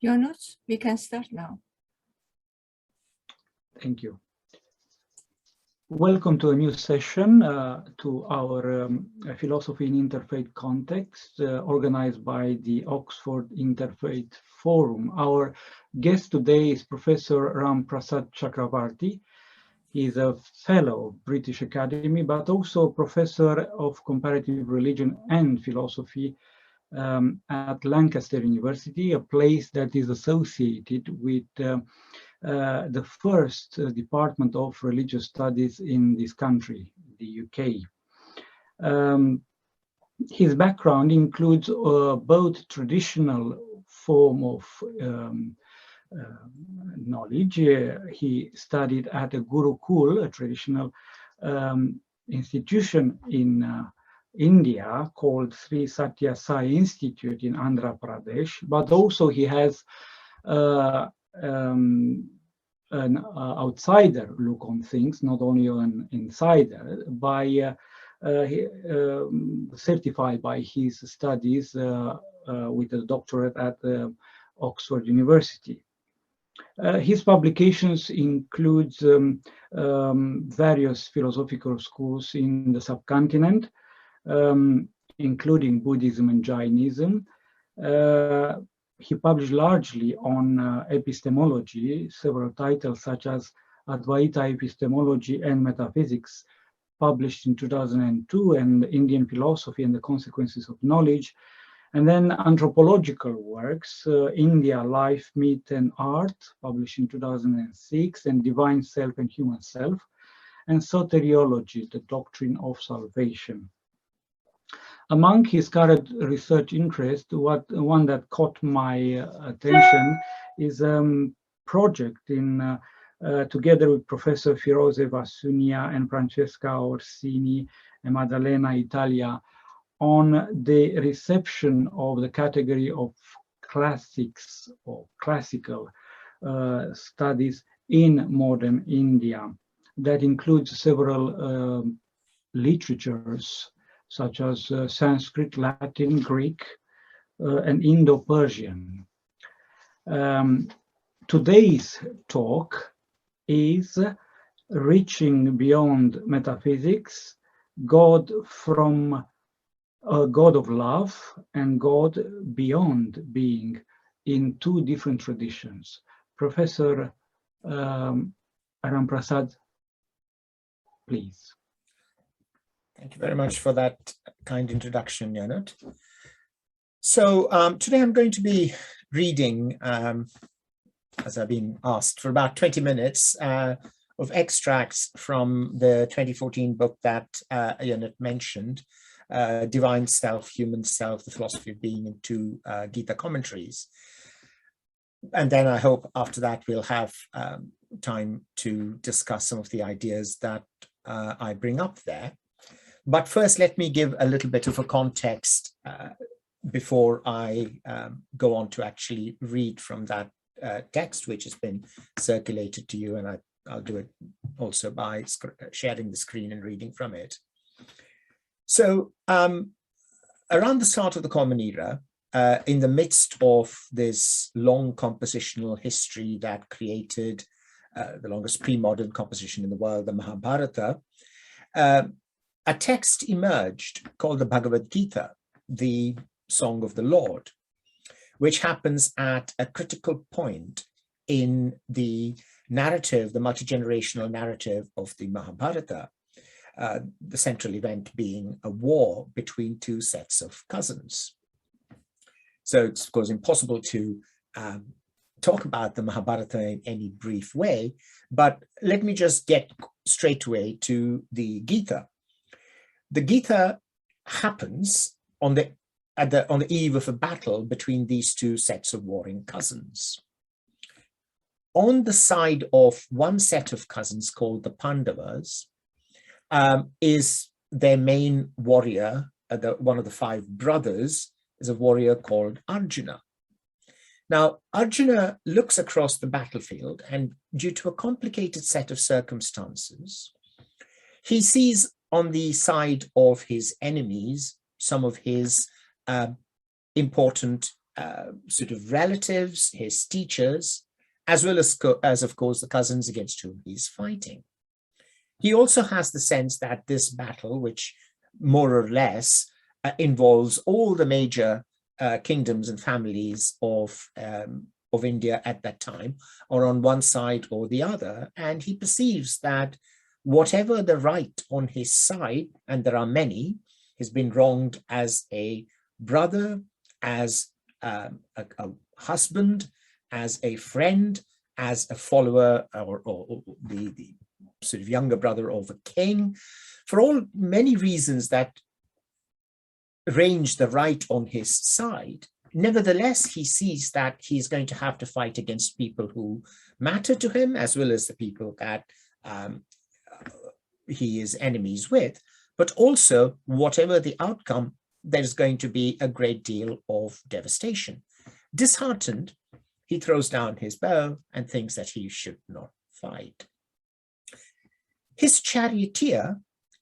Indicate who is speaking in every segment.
Speaker 1: Ionut, we can start now.
Speaker 2: Thank you. Welcome to a new session to our Philosophy in Interfaith Contexts, organized by the Oxford Interfaith Forum. Our guest today is Professor Ram-Prasad Chakravarthi. He is a fellow of British Academy, but also professor of comparative religion and philosophy at Lancaster University, a place that is associated with the first department of religious studies in this country, the UK. His background includes both traditional form of knowledge. He studied at a Gurukul, a traditional institution in India called Sri Satya Sai Institute in Andhra Pradesh, but also he has an outsider look on things, not only an insider, by certified by his studies with a doctorate at Oxford University. His publications include various philosophical schools in the subcontinent, including Buddhism and Jainism. He published largely on epistemology, several titles such as Advaita Epistemology and Metaphysics, published in 2002, and Indian Philosophy and the Consequences of Knowledge. And then anthropological works, India, Life, Myth and Art, published in 2006, and Divine Self and Human Self, and Soteriology, the Doctrine of Salvation. Among his current research interests, one that caught my attention is a project in together with Professor Firoze Vasunia and Francesca Orsini and Maddalena Italia on the reception of the category of classics or classical studies in modern India. That includes several literatures such as Sanskrit, Latin, Greek, and Indo-Persian. Today's talk is Reaching Beyond Metaphysics, God from God of Love and God Beyond Being in two different traditions. Professor Ram-Prasad, please.
Speaker 3: Thank you very much for that kind introduction, Ionut. So today I'm going to be reading, as I've been asked, for about 20 minutes of extracts from the 2014 book that Ionut mentioned, Divine Self, Human Self, The Philosophy of Being, and two Gita commentaries. And then I hope after that we'll have time to discuss some of the ideas that I bring up there. But first, let me give a little bit of a context before I go on to actually read from that text, which has been circulated to you, and I'll do it also by sharing the screen and reading from it. So around the start of the Common Era, in the midst of this long compositional history that created the longest pre-modern composition in the world, the Mahabharata, a text emerged called the Bhagavad Gita, the Song of the Lord, which happens at a critical point in the narrative, the multi-generational narrative of the Mahabharata, the central event being a war between two sets of cousins. So it's, of course, impossible to talk about the Mahabharata in any brief way, but let me just get straight away to the Gita. The Gita happens on the eve of a battle between these two sets of warring cousins. On the side of one set of cousins called the Pandavas is their main warrior, one of the five brothers, is a warrior called Arjuna. Now, Arjuna looks across the battlefield, and due to a complicated set of circumstances, he sees on the side of his enemies some of his important sort of relatives, his teachers, as well as of course, the cousins against whom he's fighting. He also has the sense that this battle, which more or less involves all the major kingdoms and families of India at that time, are on one side or the other, and he perceives that whatever the right on his side, and there are many, has been wronged as a brother, as a husband, as a friend, as a follower, or the sort of younger brother of a king, for all many reasons that range the right on his side. Nevertheless, he sees that he's going to have to fight against people who matter to him, as well as the people that he is enemies with. But also, whatever the outcome, there's going to be a great deal of devastation. Disheartened, he throws down his bow and thinks that he should not fight. His charioteer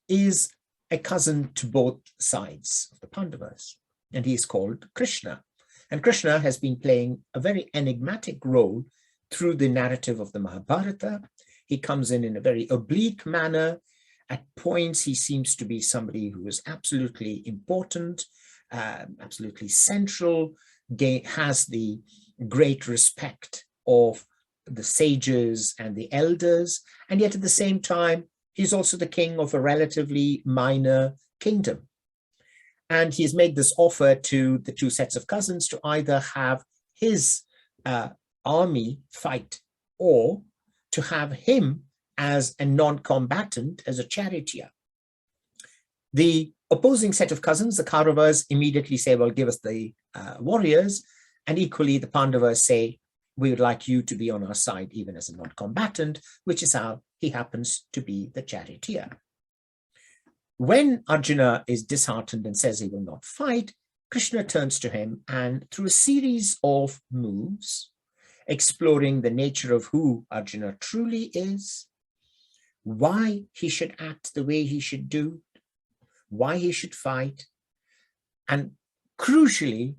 Speaker 3: is a cousin to both sides of the Pandavas, and he is called Krishna. And Krishna has been playing a very enigmatic role through the narrative of the Mahabharata. He comes in a very oblique manner. At points, he seems to be somebody who is absolutely important, absolutely central, has the great respect of the sages and the elders, and yet at the same time, he's also the king of a relatively minor kingdom. And he's made this offer to the two sets of cousins to either have his army fight or to have him as a non-combatant, as a charioteer. The opposing set of cousins, the Kauravas, immediately say, well, give us the warriors. And equally, the Pandavas say, we would like you to be on our side, even as a non-combatant, which is how he happens to be the charioteer. When Arjuna is disheartened and says he will not fight, Krishna turns to him and through a series of moves, exploring the nature of who Arjuna truly is, why he should act the way he should do, why he should fight, and crucially,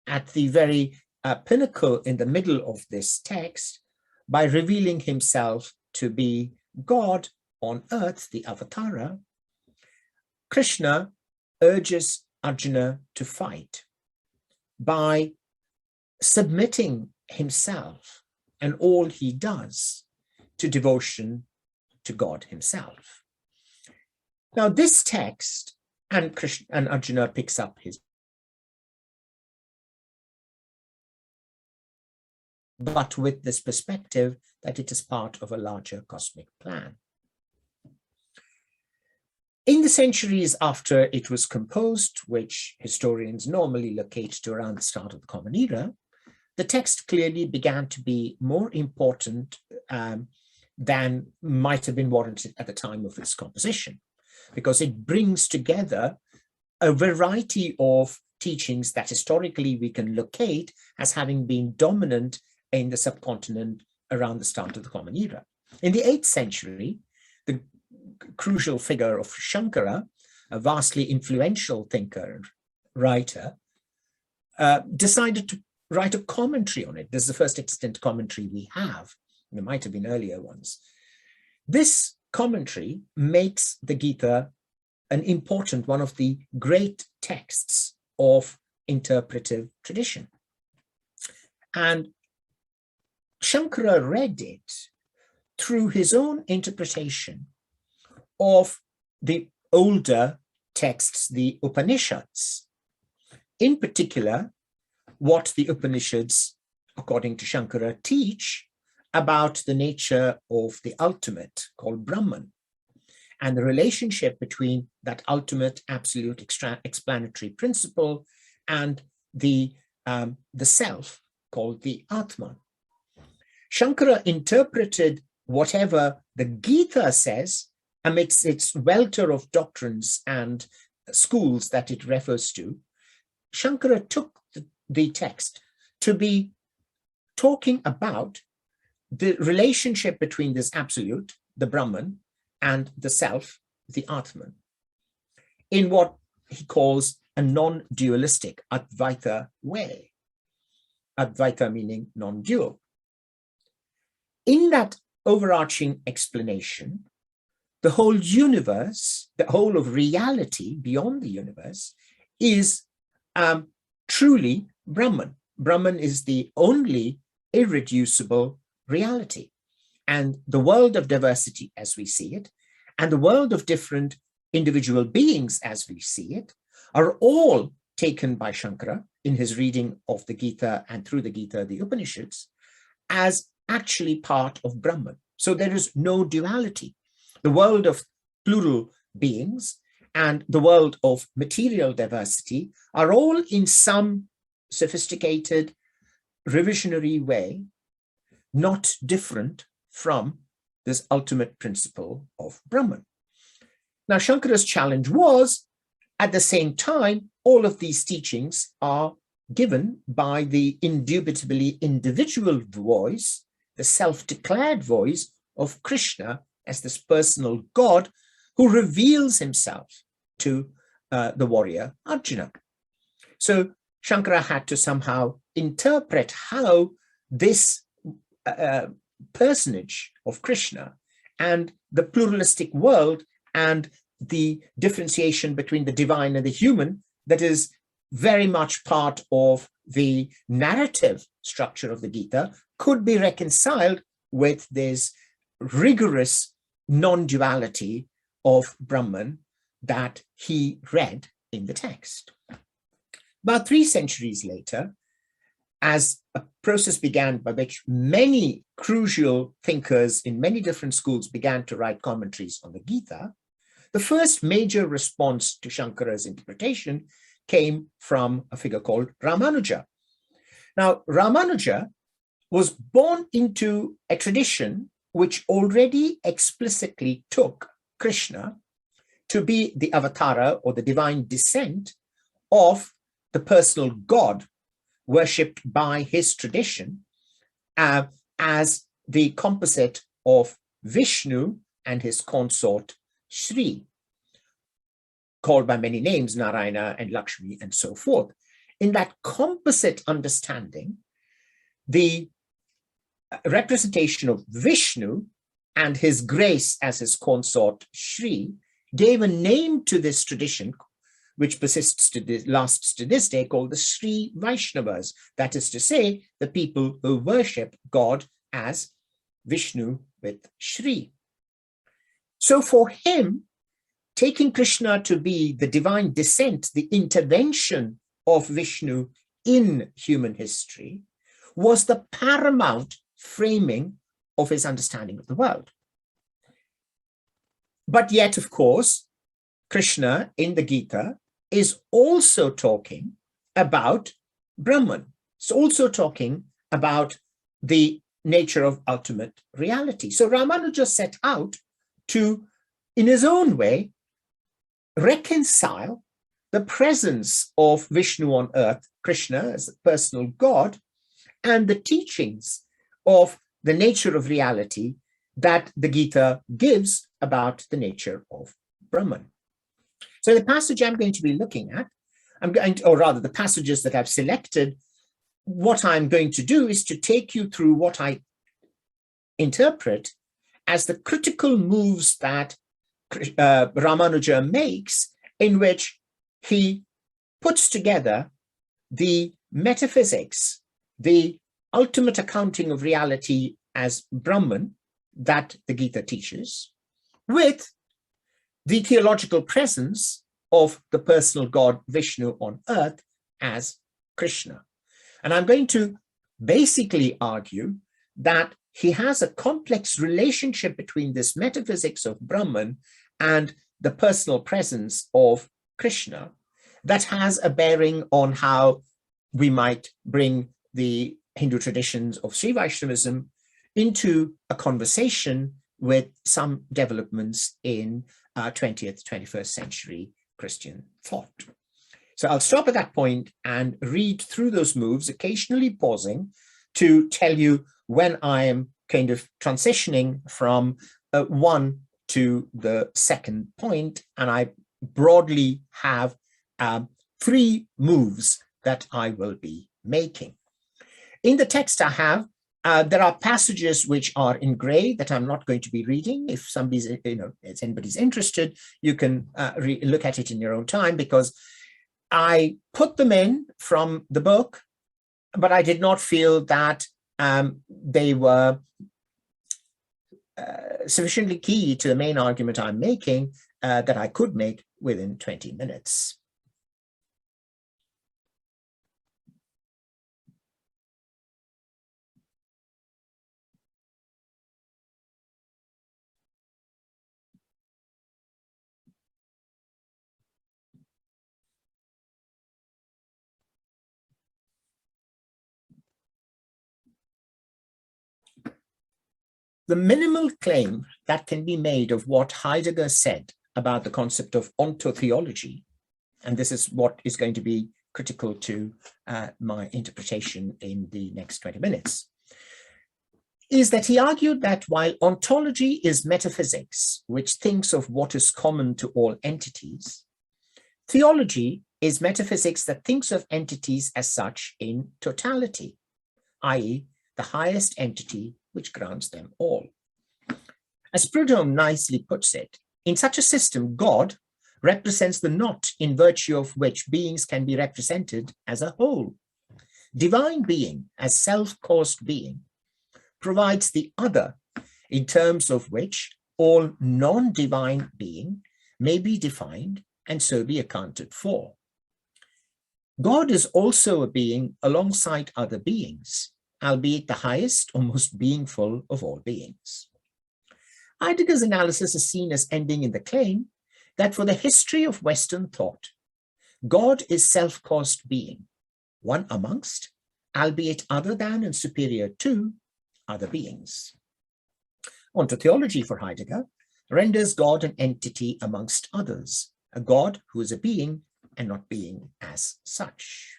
Speaker 3: at the very pinnacle in the middle of this text, by revealing himself to be God on earth, the Avatara, Krishna urges Arjuna to fight by submitting himself and all he does to devotion to God himself. Now, this text, and Arjuna picks up his, but with this perspective that it is part of a larger cosmic plan. In the centuries after it was composed, which historians normally locate to around the start of the Common Era, the text clearly began to be more important than might have been warranted at the time of its composition, because it brings together a variety of teachings that historically we can locate as having been dominant in the subcontinent around the start of the Common Era. In the 8th century, the crucial figure of Shankara, a vastly influential thinker and writer, decided to write a commentary on it. This is the first extant commentary we have. There might have been earlier ones. This commentary makes the Gita an important, one of the great texts of interpretive tradition. And Shankara read it through his own interpretation of the older texts, the Upanishads. In particular, what the Upanishads, according to Shankara, teach about the nature of the ultimate, called Brahman, and the relationship between that ultimate absolute explanatory principle and the self, called the Atman. Shankara interpreted whatever the Gita says amidst its welter of doctrines and schools that it refers to. Shankara took the text to be talking about the relationship between this absolute, the Brahman, and the self, the Atman, in what he calls a non-dualistic Advaita way. Advaita meaning non-dual. In that overarching explanation, the whole universe, the whole of reality beyond the universe is truly Brahman. Brahman is the only irreducible reality. And the world of diversity as we see it, and the world of different individual beings as we see it, are all taken by Shankara in his reading of the Gita and through the Gita, the Upanishads, as actually part of Brahman. So there is no duality. The world of plural beings and the world of material diversity are all in some sophisticated, revisionary way, not different from this ultimate principle of Brahman. Now, Shankara's challenge was, at the same time, all of these teachings are given by the indubitably individual voice, the self-declared voice of Krishna as this personal God who reveals himself to the warrior Arjuna. So Shankara had to somehow interpret how this personage of Krishna and the pluralistic world and the differentiation between the divine and the human that is very much part of the narrative structure of the Gita could be reconciled with this rigorous non-duality of Brahman that he read in the text. About 3 centuries later, as a process began by which many crucial thinkers in many different schools began to write commentaries on the Gita, the first major response to Shankara's interpretation came from a figure called Ramanuja. Now, Ramanuja was born into a tradition which already explicitly took Krishna to be the avatara or the divine descent of the personal God worshipped by his tradition as the composite of Vishnu and his consort Shri, called by many names, Narayana and Lakshmi and so forth. In that composite understanding, the representation of Vishnu and his grace as his consort Shri gave a name to this tradition, which lasts to this day, called the Sri Vaishnavas. That is to say, the people who worship God as Vishnu with Shri. So for him, taking Krishna to be the divine descent, the intervention of Vishnu in human history, was the paramount framing of his understanding of the world. But yet, of course, Krishna in the Gita is also talking about Brahman. It's also talking about the nature of ultimate reality. So Ramanuja set out to, in his own way, reconcile the presence of Vishnu on earth, Krishna as the personal God, and the teachings of the nature of reality that the Gita gives about the nature of Brahman. So the passage I'm going to be looking at, or rather the passages that I've selected, what I'm going to do is to take you through what I interpret as the critical moves that Ramanuja makes, in which he puts together the metaphysics, the ultimate accounting of reality as Brahman that the Gita teaches, with the theological presence of the personal God Vishnu on earth as Krishna. And I'm going to basically argue that he has a complex relationship between this metaphysics of Brahman and the personal presence of Krishna that has a bearing on how we might bring the Hindu traditions of Sri Vaishnavism into a conversation with some developments in 20th, 21st century Christian thought. So I'll stop at that point and read through those moves, occasionally pausing to tell you when I am kind of transitioning from one to the second point. And I broadly have 3 moves that I will be making. In the text I have, there are passages which are in gray that I'm not going to be reading. If somebody's, if anybody's interested, you can look at it in your own time, because I put them in from the book, but I did not feel that they were sufficiently key to the main argument I'm making that I could make within 20 minutes. The minimal claim that can be made of what Heidegger said about the concept of ontotheology, and this is what is going to be critical to my interpretation in the next 20 minutes, is that he argued that while ontology is metaphysics, which thinks of what is common to all entities, theology is metaphysics that thinks of entities as such in totality, i.e., the highest entity which grounds them all. As Proudhon nicely puts it, in such a system, God represents the knot in virtue of which beings can be represented as a whole. Divine being, as self-caused being, provides the other in terms of which all non-divine being may be defined and so be accounted for. God is also a being alongside other beings, albeit the highest or most beingful of all beings. Heidegger's analysis is seen as ending in the claim that for the history of Western thought, God is self-caused being, one amongst, albeit other than and superior to, other beings. Ontotheology for Heidegger renders God an entity amongst others, a God who is a being and not being as such.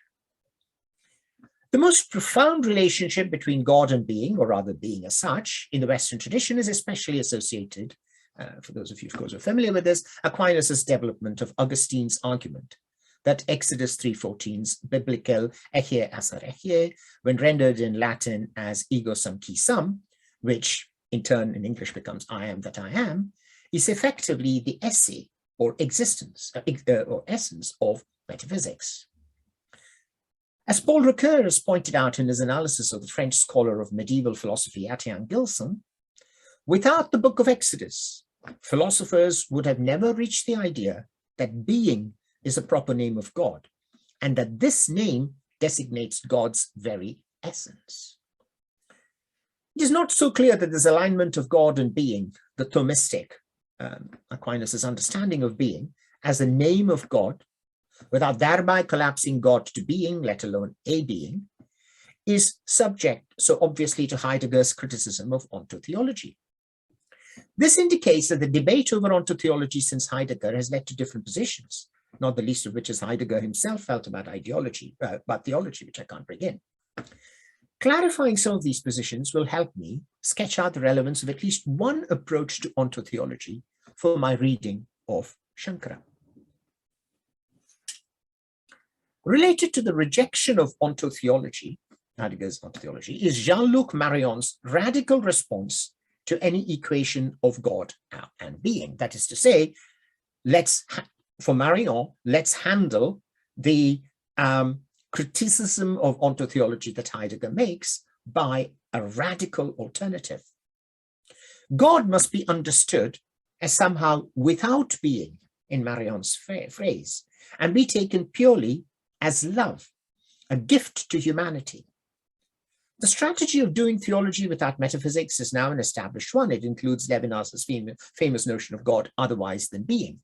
Speaker 3: The most profound relationship between God and being, or rather being as such, in the Western tradition is especially associated, for those of you, of course, who are familiar with this, Aquinas' development of Augustine's argument that Exodus 3:14's biblical echie asar echie, when rendered in Latin as ego sum qui sum, which in turn in English becomes I am that I am, is effectively the esse or existence or essence of metaphysics. As Paul Ricoeur has pointed out in his analysis of the French scholar of medieval philosophy, Etienne Gilson, without the book of Exodus, philosophers would have never reached the idea that being is a proper name of God, and that this name designates God's very essence. It is not so clear that this alignment of God and being, the Thomistic, Aquinas' understanding of being, as a name of God, without thereby collapsing God to being, let alone a being, is subject so obviously to Heidegger's criticism of ontotheology. This indicates that the debate over ontotheology since Heidegger has led to different positions, not the least of which is Heidegger himself felt about theology, which I can't bring in. Clarifying some of these positions will help me sketch out the relevance of at least one approach to ontotheology for my reading of Shankara. Related to the rejection of ontotheology, Heidegger's ontotheology, is Jean-Luc Marion's radical response to any equation of God and being. That is to say, for Marion, let's handle the criticism of ontotheology that Heidegger makes by a radical alternative. God must be understood as somehow without being, in Marion's phrase, and be taken purely as love, a gift to humanity. The strategy of doing theology without metaphysics is now an established one. It includes Levinas's famous notion of God otherwise than being.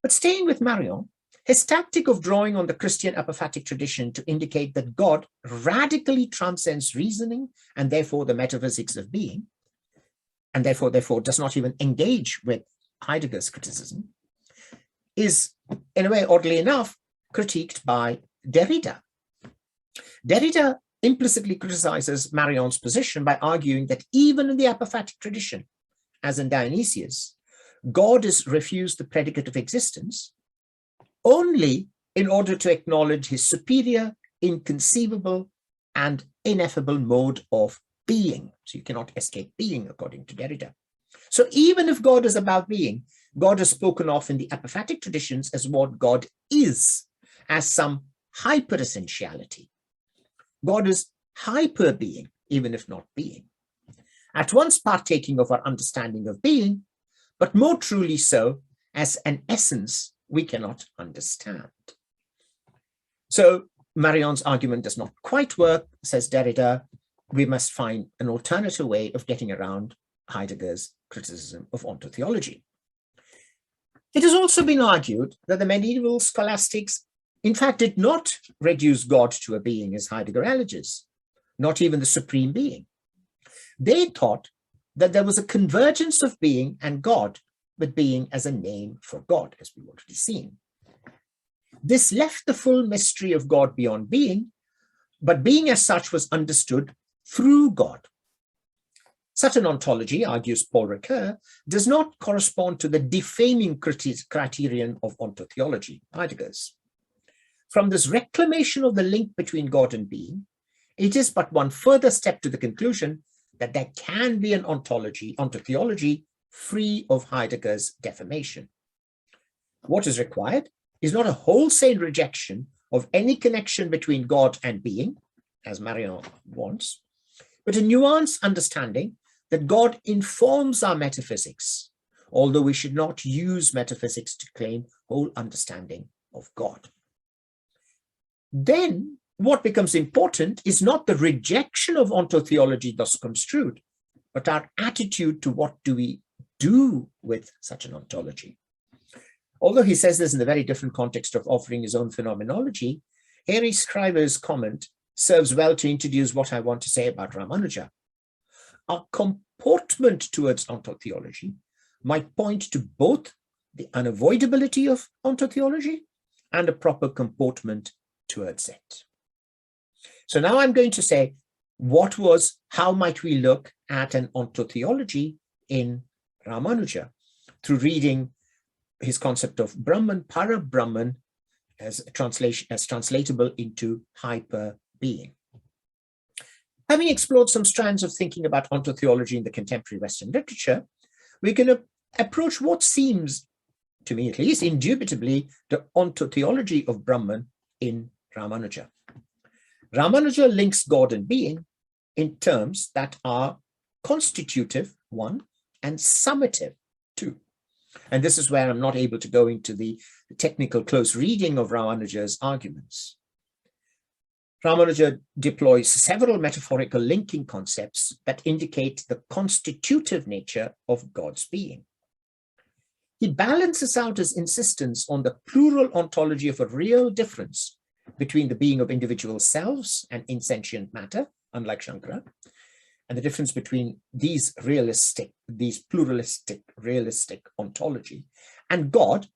Speaker 3: But staying with Marion, his tactic of drawing on the Christian apophatic tradition to indicate that God radically transcends reasoning and therefore the metaphysics of being, and therefore does not even engage with Heidegger's criticism, is, in a way, oddly enough, critiqued by Derrida. Derrida implicitly criticizes Marion's position by arguing that even in the apophatic tradition, as in Dionysius, God is refused the predicate of existence only in order to acknowledge his superior, inconceivable, and ineffable mode of being. So you cannot escape being, according to Derrida. So even if God is about being, God is spoken of in the apophatic traditions as what God is, as some hyperessentiality. God is hyper-being, even if not being, at once partaking of our understanding of being, but more truly so as an essence we cannot understand. So Marion's argument does not quite work, says Derrida. We must find an alternative way of getting around Heidegger's criticism of ontotheology. It has also been argued that the medieval scholastics, in fact, did not reduce God to a being as Heidegger alleges, not even the supreme being. They thought that there was a convergence of being and God, with being as a name for God, as we've already seen. This left the full mystery of God beyond being, but being as such was understood through God. Such an ontology, argues Paul Ricoeur, does not correspond to the defaming criterion of ontotheology, Heidegger's. From this reclamation of the link between God and being, it is but one further step to the conclusion that there can be an ontotheology free of Heidegger's defamation. What is required is not a wholesale rejection of any connection between God and being, as Marion wants, but a nuanced understanding that God informs our metaphysics, although we should not use metaphysics to claim whole understanding of God. Then what becomes important is not the rejection of ontotheology thus construed, but our attitude to what do we do with such an ontology. Although he says this in a very different context of offering his own phenomenology, Harry Scriver's comment serves well to introduce what I want to say about Ramanuja. Our comportment towards ontotheology might point to both the unavoidability of ontotheology and a proper comportment towards it. So now I'm going to say, how might we look at an ontotheology in Ramanuja through reading his concept of Brahman, para-Brahman, as translatable into hyper-being. Having explored some strands of thinking about ontotheology in the contemporary Western literature, we can approach what seems, to me at least, indubitably the ontotheology of Brahman in Ramanuja. Ramanuja links God and being in terms that are constitutive, one, and summative, two. And this is where I'm not able to go into the technical close reading of Ramanuja's arguments. Ramanuja deploys several metaphorical linking concepts that indicate the constitutive nature of God's being. He balances out his insistence on the plural ontology of a real difference between the being of individual selves and insentient matter, unlike Shankara, and the difference between these pluralistic, realistic ontology and God,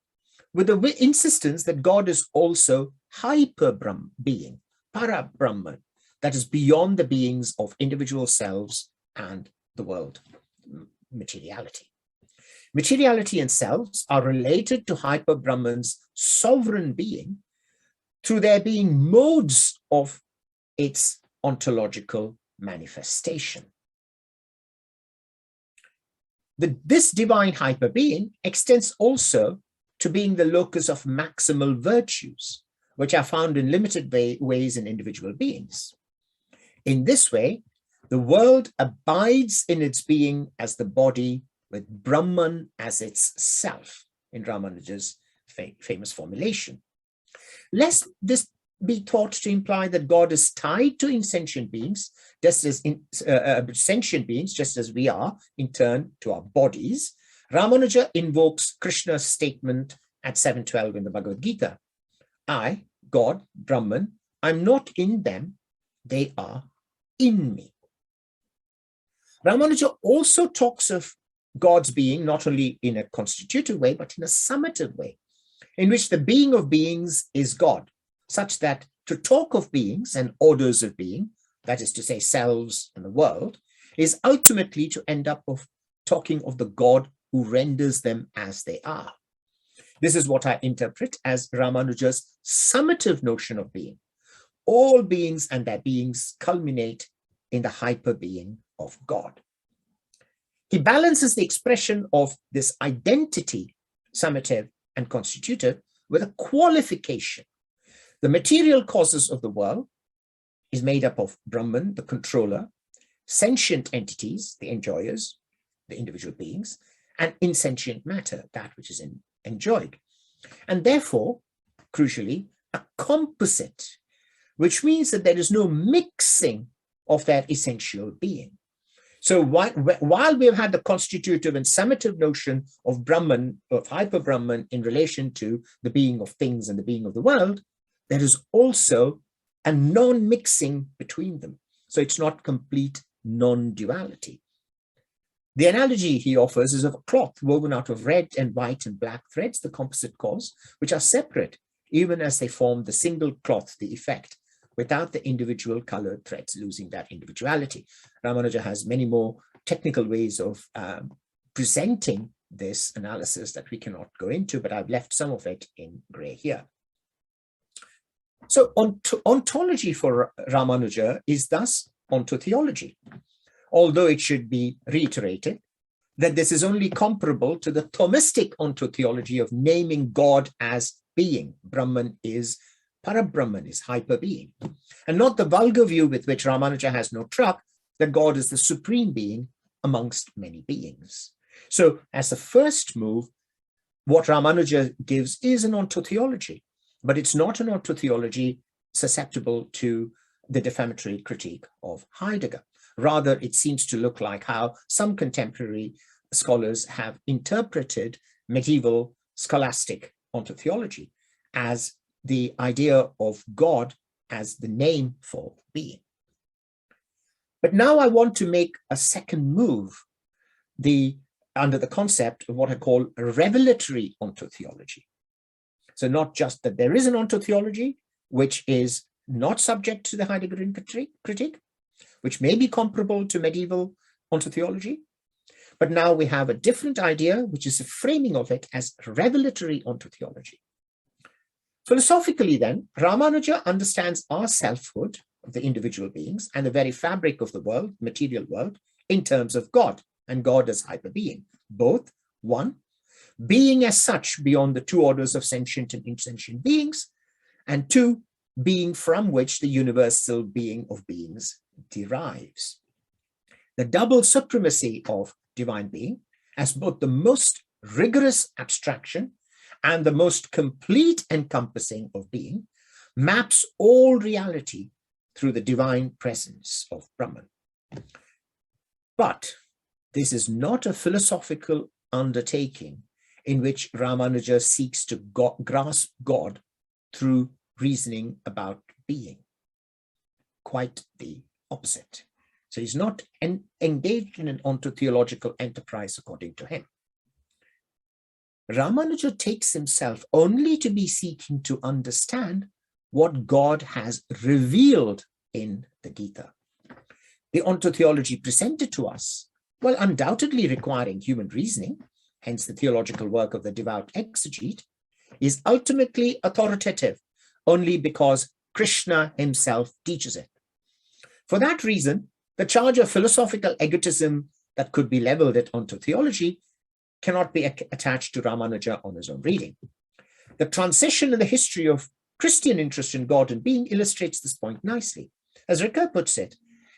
Speaker 3: with the insistence that God is also hyper-being, para-Brahman, that is beyond the beings of individual selves and the world, materiality. Materiality and selves are related to hyper-Brahman's sovereign being through their being modes of its ontological manifestation. This divine hyper-being extends also to being the locus of maximal virtues, which are found in limited ways in individual beings. In this way, the world abides in its being as the body, with Brahman as its self, in Ramanuja's famous formulation. Lest this be thought to imply that God is tied to insentient beings, just as sentient beings, just as we are in turn to our bodies, Ramanuja invokes Krishna's statement at 7:12 in the Bhagavad Gita. I, God, Brahman, I'm not in them, they are in me. Ramanuja also talks of God's being not only in a constitutive way, but in a summative way, in which the being of beings is God, such that to talk of beings and orders of being, that is to say selves and the world, is ultimately to end up of talking of the God who renders them as they are. This is what I interpret as Ramanuja's summative notion of being, all beings and their beings culminate in the hyper-being of God. He balances the expression of this identity, summative and constitutive, with a qualification. The material causes of the world is made up of Brahman, the controller, sentient entities, the enjoyers, the individual beings, and insentient matter, that which is enjoyed. And therefore, crucially, a composite, which means that there is no mixing of that essential being. So while we have had the constitutive and summative notion of Brahman, of hyper-Brahman in relation to the being of things and the being of the world, there is also a non-mixing between them. So it's not complete non-duality. The analogy he offers is of a cloth woven out of red and white and black threads, the composite cause, which are separate, even as they form the single cloth, the effect, without the individual colored threads losing that individuality. Ramanuja has many more technical ways of presenting this analysis that we cannot go into, but I've left some of it in gray here. So ontology for Ramanuja is thus ontotheology, although it should be reiterated that this is only comparable to the Thomistic ontotheology of naming God as being. Brahman is Parabrahman, is hyper-being, and not the vulgar view with which Ramanuja has no truck, that God is the supreme being amongst many beings. So as a first move, what Ramanuja gives is an ontotheology, but it's not an ontotheology susceptible to the defamatory critique of Heidegger. Rather, it seems to look like how some contemporary scholars have interpreted medieval scholastic ontotheology as the idea of God as the name for being. But now I want to make a second move under the concept of what I call a revelatory ontotheology. So not just that there is an ontotheology, which is not subject to the Heideggerian critique, which may be comparable to medieval ontotheology, but now we have a different idea, which is a framing of it as revelatory ontotheology. Philosophically then, Ramanuja understands our selfhood of the individual beings and the very fabric of the world, material world, in terms of God, and God as hyper-being, both, one, being as such beyond the two orders of sentient and insentient beings, and two, being from which the universal being of beings derives. The double supremacy of divine being as both the most rigorous abstraction and the most complete encompassing of being maps all reality through the divine presence of Brahman. But this is not a philosophical undertaking in which Ramanuja seeks to grasp God through reasoning about being. Quite the opposite. So he's not engaged in an ontotheological enterprise according to him. Ramanuja takes himself only to be seeking to understand what God has revealed in the Gita. The ontotheology presented to us, while undoubtedly requiring human reasoning, hence the theological work of the devout exegete, is ultimately authoritative only because Krishna himself teaches it. For that reason, the charge of philosophical egotism that could be leveled at ontotheology cannot be attached to Ramanuja on his own reading. The transition in the history of Christian interest in God and being illustrates this point nicely. As Ricoeur puts it,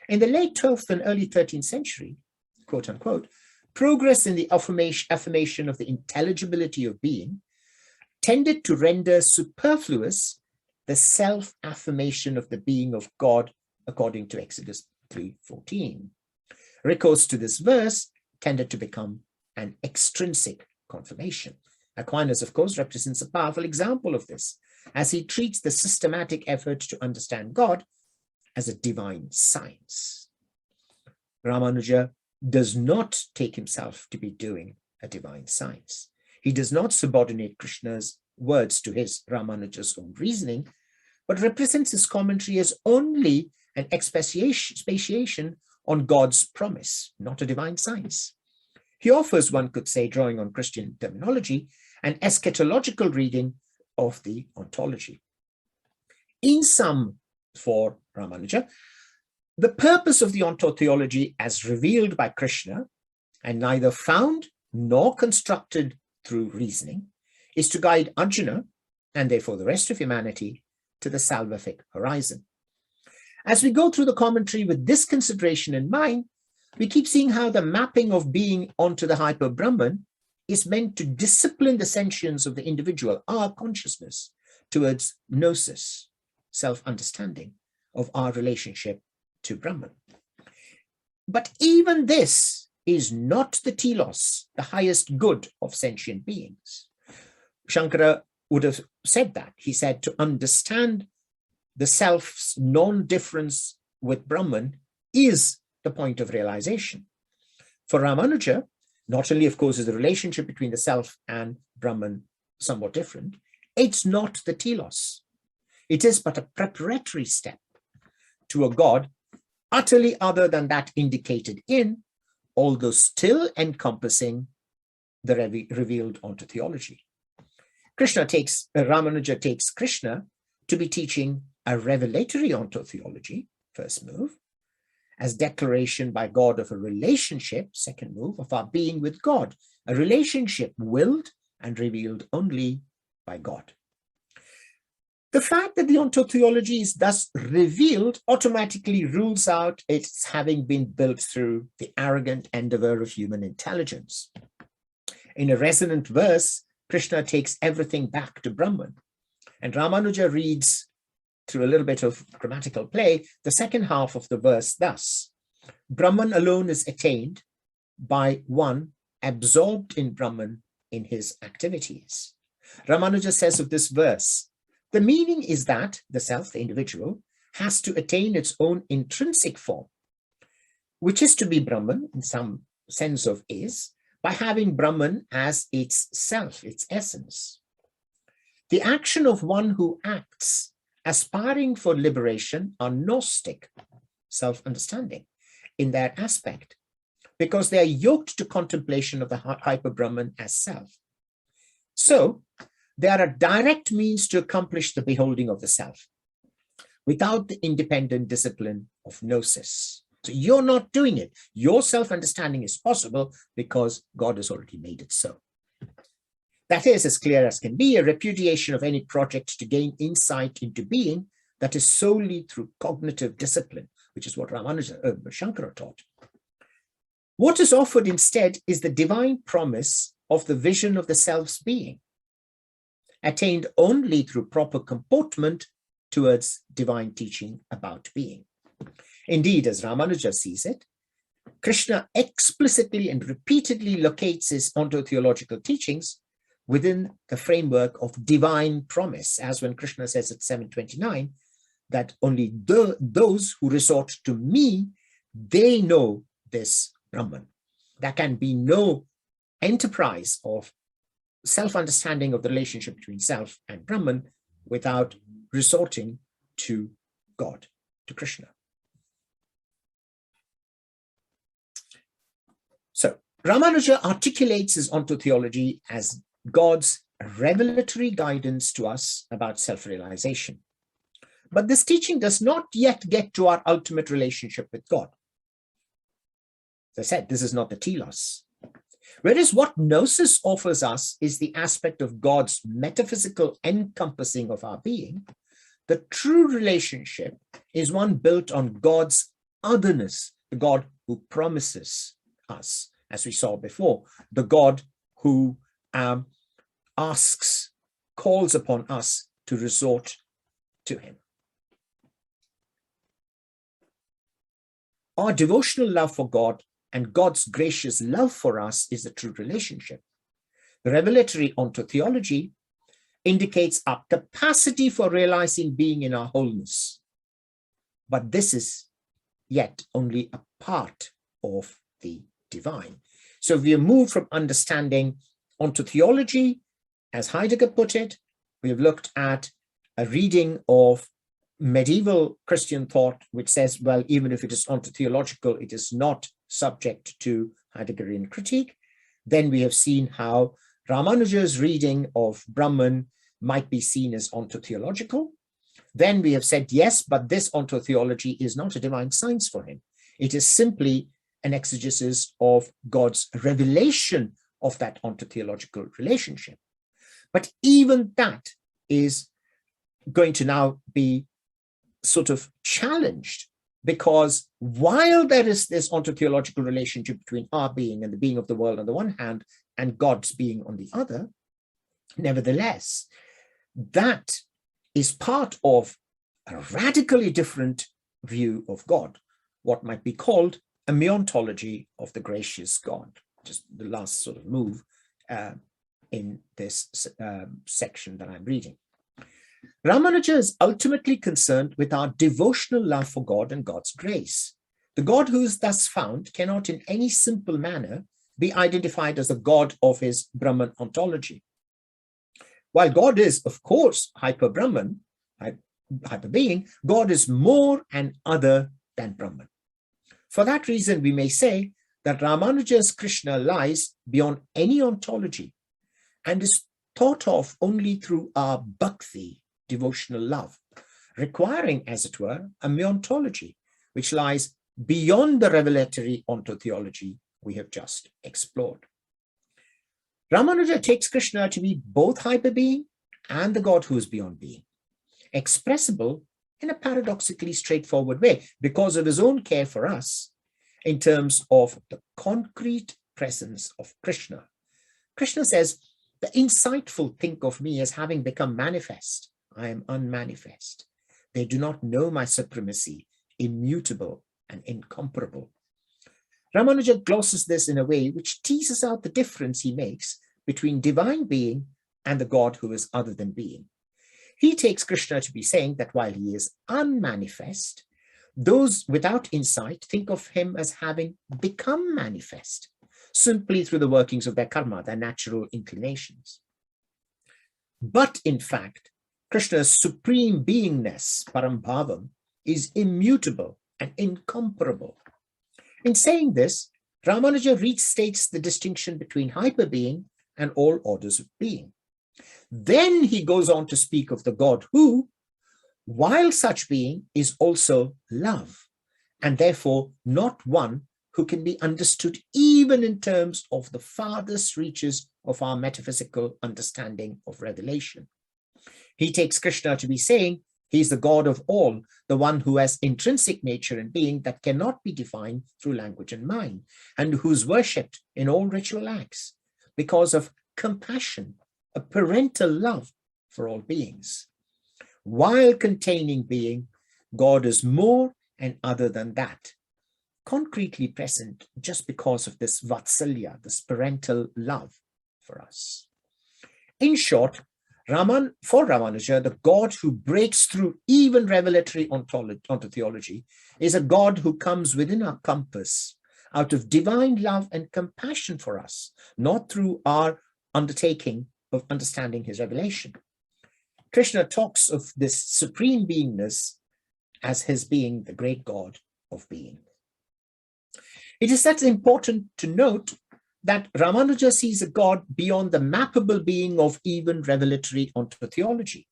Speaker 3: in the late 12th and early 13th century, quote unquote, progress in the affirmation of the intelligibility of being tended to render superfluous the self-affirmation of the being of God according to Exodus 3:14. Recourse to this verse tended to become an extrinsic confirmation. Aquinas, of course, represents a powerful example of this, as he treats the systematic effort to understand God as a divine science. Ramanuja does not take himself to be doing a divine science. He does not subordinate Krishna's words to his, Ramanuja's own reasoning, but represents his commentary as only an expatiation on God's promise, not a divine science. He offers, one could say, drawing on Christian terminology, an eschatological reading of the ontology. In some for Ramanuja. The purpose of the ontotheology as revealed by Krishna, and neither found nor constructed through reasoning, is to guide Arjuna, and therefore the rest of humanity, to the salvific horizon. As we go through the commentary with this consideration in mind, we keep seeing how the mapping of being onto the hyper-Brahman is meant to discipline the sentience of the individual, our consciousness, towards gnosis, self-understanding of our relationship to Brahman. But even this is not the telos, the highest good of sentient beings. Shankara would have said that. He said to understand the self's non-difference with Brahman is the point of realization. For Ramanuja, not only, of course, is the relationship between the self and Brahman somewhat different, it's not the telos. It is but a preparatory step to a God utterly other than that indicated in, although still encompassing the revealed ontotheology. Ramanuja takes Krishna to be teaching a revelatory ontotheology, first move, as declaration by God of a relationship, second move, of our being with God, a relationship willed and revealed only by God. The fact that the ontotheology is thus revealed automatically rules out its having been built through the arrogant endeavor of human intelligence. In a resonant verse, Krishna takes everything back to Brahman, and Ramanuja reads, through a little bit of grammatical play, the second half of the verse thus: Brahman alone is attained by one absorbed in Brahman in his activities. Ramanuja says of this verse, the meaning is that the self, the individual, has to attain its own intrinsic form, which is to be Brahman in some sense of is, by having Brahman as its self, its essence. The action of one who acts aspiring for liberation are Gnostic, self-understanding, in their aspect, because they are yoked to contemplation of the hyper-Brahman as self. So, they are a direct means to accomplish the beholding of the self, without the independent discipline of gnosis. So you're not doing it. Your self-understanding is possible because God has already made it so. That is, as clear as can be, a repudiation of any project to gain insight into being that is solely through cognitive discipline, which is what Shankara taught. What is offered instead is the divine promise of the vision of the self's being, attained only through proper comportment towards divine teaching about being. Indeed, as Ramanuja sees it, Krishna explicitly and repeatedly locates his ontotheological teachings within the framework of divine promise, as when Krishna says at 729, that only those who resort to me, they know this Brahman. There can be no enterprise of self-understanding of the relationship between self and Brahman without resorting to God, to Krishna. So Ramanuja articulates his ontotheology as God's revelatory guidance to us about self-realization. But this teaching does not yet get to our ultimate relationship with God. As I said, this is not the telos. Whereas what gnosis offers us is the aspect of God's metaphysical encompassing of our being, the true relationship is one built on God's otherness, the God who promises us, as we saw before, the God who calls upon us to resort to him. Our devotional love for God and God's gracious love for us is the true relationship. The revelatory ontotheology indicates our capacity for realizing being in our wholeness. But this is yet only a part of the divine. So we have moved from understanding ontotheology, as Heidegger put it. We have looked at a reading of medieval Christian thought, which says, well, even if it is ontotheological, it is not subject to Heideggerian critique. Then we have seen how Ramanuja's reading of Brahman might be seen as ontotheological. then we have said, yes, but this ontotheology is not a divine science for him. It is simply an exegesis of God's revelation of that ontotheological relationship. But even that is going to now be sort of challenged, because while there is this ontotheological relationship between our being and the being of the world on the one hand, and God's being on the other, nevertheless, that is part of a radically different view of God, what might be called a meontology of the gracious God. Just the last sort of move in this section that I'm reading. Ramanuja is ultimately concerned with our devotional love for God and God's grace. The God who is thus found cannot in any simple manner be identified as the God of his Brahman ontology. While God is, of course, hyper-Brahman, hyper-being, God is more and other than Brahman. For that reason, we may say that Ramanuja's Krishna lies beyond any ontology and is thought of only through our bhakti, devotional love, requiring, as it were, a meontology, which lies beyond the revelatory ontotheology we have just explored. Ramanuja takes Krishna to be both hyper-being and the God who is beyond being, expressible in a paradoxically straightforward way because of his own care for us in terms of the concrete presence of Krishna. Krishna says, the insightful think of me as having become manifest. I am unmanifest. They do not know my supremacy, immutable and incomparable. Ramanuja glosses this in a way which teases out the difference he makes between divine being and the God who is other than being. He takes Krishna to be saying that while he is unmanifest, those without insight think of him as having become manifest, simply through the workings of their karma, their natural inclinations. But in fact, Krishna's supreme beingness, Parambhavam, is immutable and incomparable. In saying this, Ramanuja restates the distinction between hyperbeing and all orders of being. Then he goes on to speak of the God who, while such being, is also love, and therefore not one who can be understood even in terms of the farthest reaches of our metaphysical understanding of revelation. He takes Krishna to be saying he's the God of all, the one who has intrinsic nature and being that cannot be defined through language and mind, and who's worshipped in all ritual acts because of compassion, a parental love for all beings. While containing being, God is more and other than that, concretely present just because of this vatsalya, this parental love for us. In short, for Ramanuja, the God who breaks through even revelatory ontotheology is a God who comes within our compass out of divine love and compassion for us, not through our undertaking of understanding his revelation. Krishna talks of this supreme beingness as his being the great God of being. It is thus important to note that Ramanuja sees a God beyond the mappable being of even revelatory ontotheology.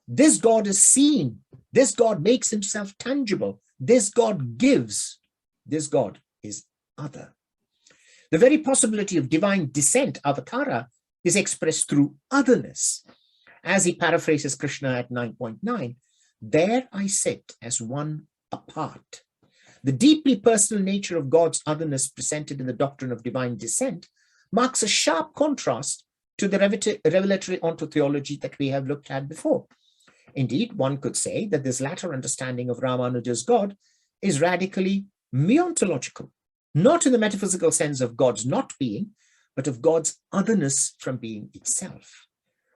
Speaker 3: This God is seen. This God makes himself tangible. This God gives. This God is other. The very possibility of divine descent, avatara, is expressed through otherness. As he paraphrases Krishna at 9.9, there I sit as one apart. The deeply personal nature of God's otherness presented in the doctrine of divine descent marks a sharp contrast to the revelatory ontotheology that we have looked at before. Indeed, one could say that this latter understanding of Ramanuja's God is radically meontological, not in the metaphysical sense of God's not being, but of God's otherness from being itself,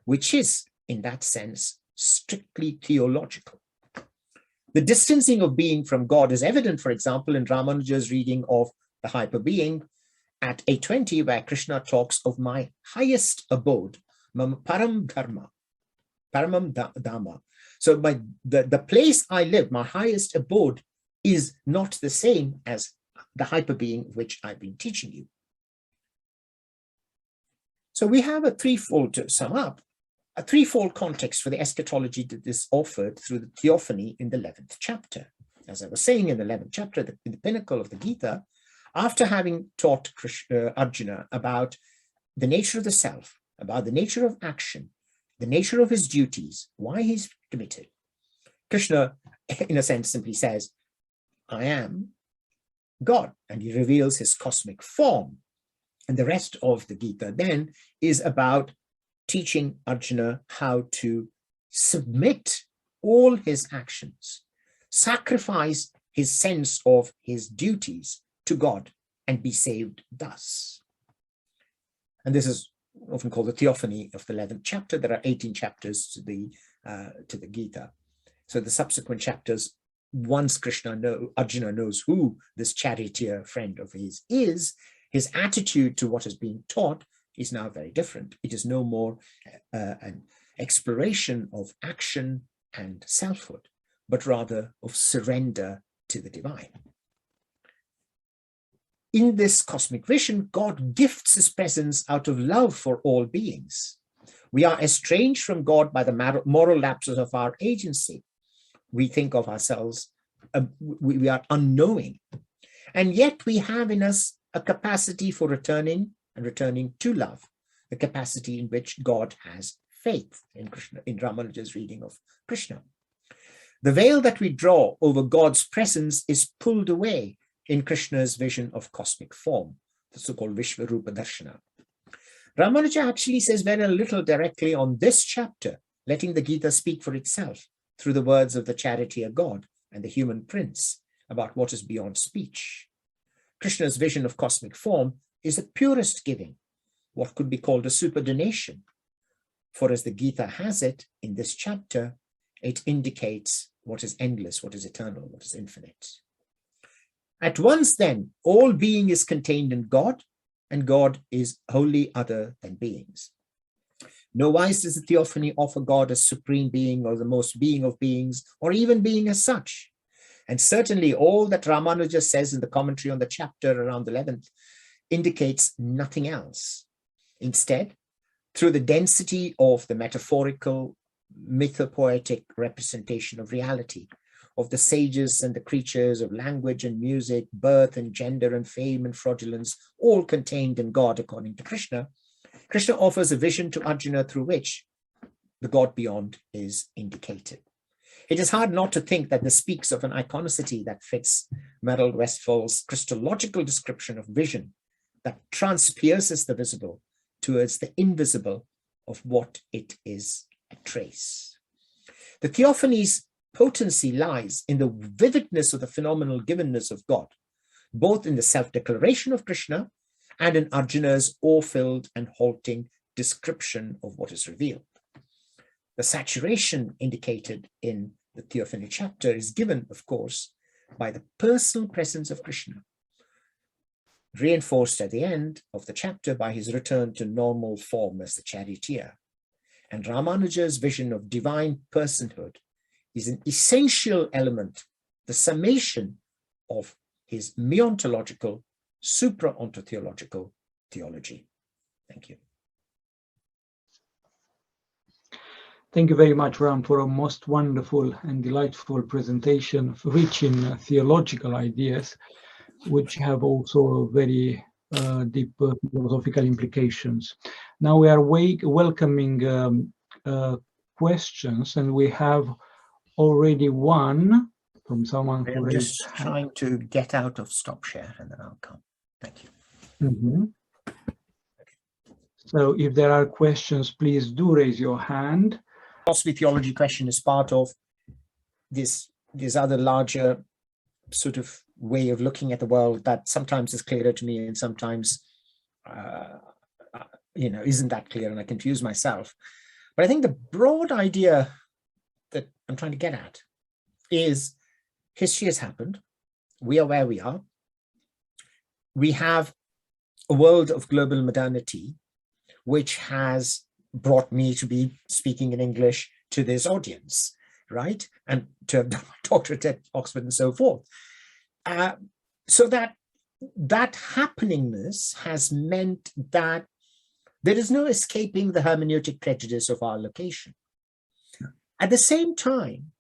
Speaker 3: which is, in that sense, strictly theological. The distancing of being from God is evident, for example, in Ramanuja's reading of the hyperbeing at 820, where Krishna talks of my highest abode, param dhamma. So the place I live, my highest abode, is not the same as the hyperbeing which I've been teaching you. So we have a threefold to sum up. a threefold context for the eschatology that is offered through the theophany in the 11th chapter. As I was saying, in the 11th chapter, in the pinnacle of the Gita, after having taught Arjuna about the nature of the self, about the nature of action, the nature of his duties, why he's committed, Krishna, in a sense, simply says, I am God, and he reveals his cosmic form. And the rest of the Gita then is about teaching Arjuna how to submit all his actions, sacrifice his sense of his duties to God, and be saved thus. And this is often called the theophany of the 11th chapter. There are 18 chapters to the Gita. So the subsequent chapters, once Arjuna knows who this charioteer friend of his is, his attitude to what is being taught is now very different. It is no more an exploration of action and selfhood, but rather of surrender to the divine. In this cosmic vision, God gifts his presence out of love for all beings. We are estranged from God by the moral lapses of our agency. We think of ourselves, we are unknowing. And yet we have in us a capacity for returning to love, the capacity in which God has faith in Krishna, in Ramanuja's reading of Krishna. The veil that we draw over God's presence is pulled away in Krishna's vision of cosmic form, the so-called Vishvarupa Darshana. Ramanuja actually says very little directly on this chapter, letting the Gita speak for itself through the words of the charioteer God and the human prince about what is beyond speech. Krishna's vision of cosmic form is the purest giving, what could be called a superdonation. For as the Gita has it in this chapter, it indicates what is endless, what is eternal, what is infinite. At once then, all being is contained in God, and God is wholly other than beings. Nowise does the theophany offer God as supreme being or the most being of beings, or even being as such. And certainly all that Ramanuja says in the commentary on the chapter around the 11th indicates nothing else. Instead, through the density of the metaphorical, mythopoetic representation of reality, of the sages and the creatures, of language and music, birth and gender and fame and fraudulence, all contained in God according to Krishna, Krishna offers a vision to Arjuna through which the God beyond is indicated. It is hard not to think that this speaks of an iconicity that fits Merrill Westphal's Christological description of vision that transpierces the visible towards the invisible of what it is a trace. The theophany's potency lies in the vividness of the phenomenal givenness of God, both in the self-declaration of Krishna and in Arjuna's awe-filled and halting description of what is revealed. The saturation indicated in the theophany chapter is given, of course, by the personal presence of Krishna, reinforced at the end of the chapter by his return to normal form as the charioteer. And Ramanuja's vision of divine personhood is an essential element, the summation of his meontological, supra-ontotheological theology. Thank you.
Speaker 2: Thank you very much, Ram, for a most wonderful and delightful presentation, rich in theological ideas, which have also very deep philosophical implications. Now we are welcoming questions, and we have already one from someone who
Speaker 3: I'm
Speaker 2: raised
Speaker 3: just trying to get out of stop share and then I'll come. Thank you.
Speaker 2: Mm-hmm. So if there are questions, please do raise your hand.
Speaker 3: Philosophy theology question is part of this other larger sort of way of looking at the world that sometimes is clearer to me and sometimes isn't that clear, and I confuse myself. But I think the broad idea that I'm trying to get at is history has happened. We are where we are. We have a world of global modernity, which has brought me to be speaking in English to this audience, right? And to have done my doctorate at Oxford and so forth. So that happeningness has meant that There is no escaping the hermeneutic prejudice of our location. At the same time,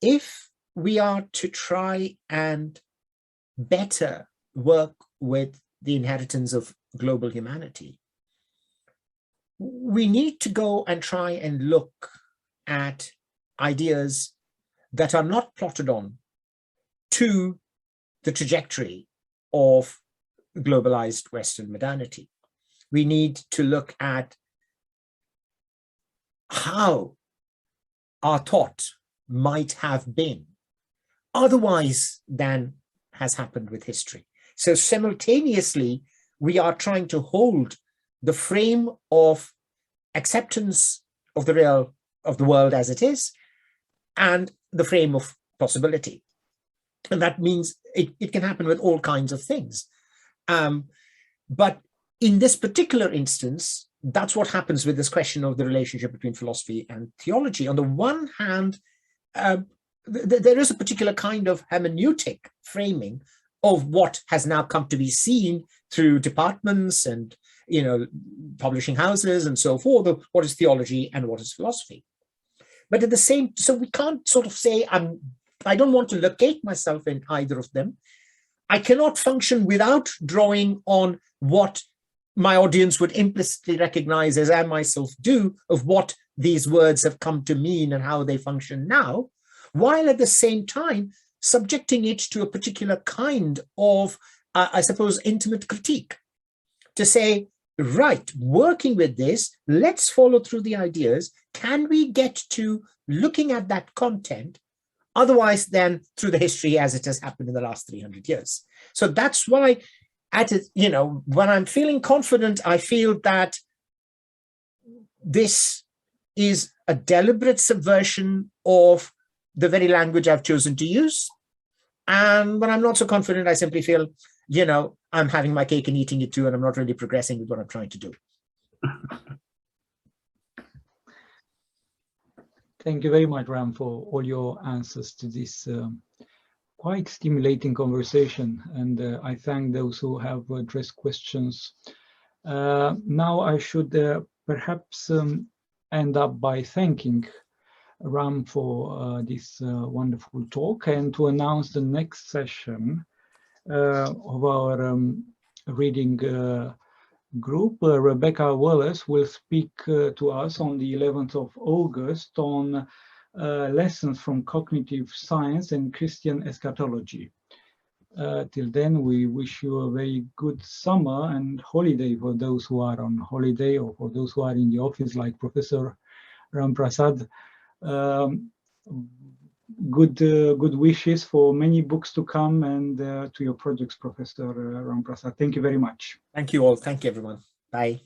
Speaker 3: if we are to try and better work with the inheritance of global humanity, we need to go and try and look at ideas that are not plotted on to the trajectory of globalized Western modernity. We need to look at how our thought might have been otherwise than has happened with history. So simultaneously, we are trying to hold the frame of acceptance of the real, of the world as it is, and the frame of possibility. And that means it can happen with all kinds of things. But in this particular instance, that's what happens with this question of the relationship between philosophy and theology. On the one hand, there is a particular kind of hermeneutic framing of what has now come to be seen through departments and, you know, publishing houses and so forth, of what is theology and what is philosophy. But at the same, so we can't sort of say, I don't want to locate myself in either of them. I cannot function without drawing on what my audience would implicitly recognize, as I myself do, of what these words have come to mean and how they function now, while at the same time subjecting it to a particular kind of, I suppose, intimate critique. To say, right, working with this, let's follow through the ideas. Can we get to looking at that content otherwise than through the history as it has happened in the last 300 years? So that's why, when I'm feeling confident, I feel that this is a deliberate subversion of the very language I've chosen to use. And when I'm not so confident, I simply feel, I'm having my cake and eating it too, and I'm not really progressing with what I'm trying to do.
Speaker 2: Thank you very much, Ram, for all your answers to this quite stimulating conversation. And I thank those who have addressed questions. Now I should perhaps end up by thanking Ram for this wonderful talk, and to announce the next session of our reading group. Rebecca Wallace will speak to us on the 11th of August on lessons from cognitive science and Christian eschatology. Till then, we wish you a very good summer and holiday for those who are on holiday, or for those who are in the office like Professor Ram-Prasad. Good wishes for many books to come, and to your projects, Professor Ram-Prasad. Thank you very much.
Speaker 3: Thank you all. Thank you, everyone. Bye.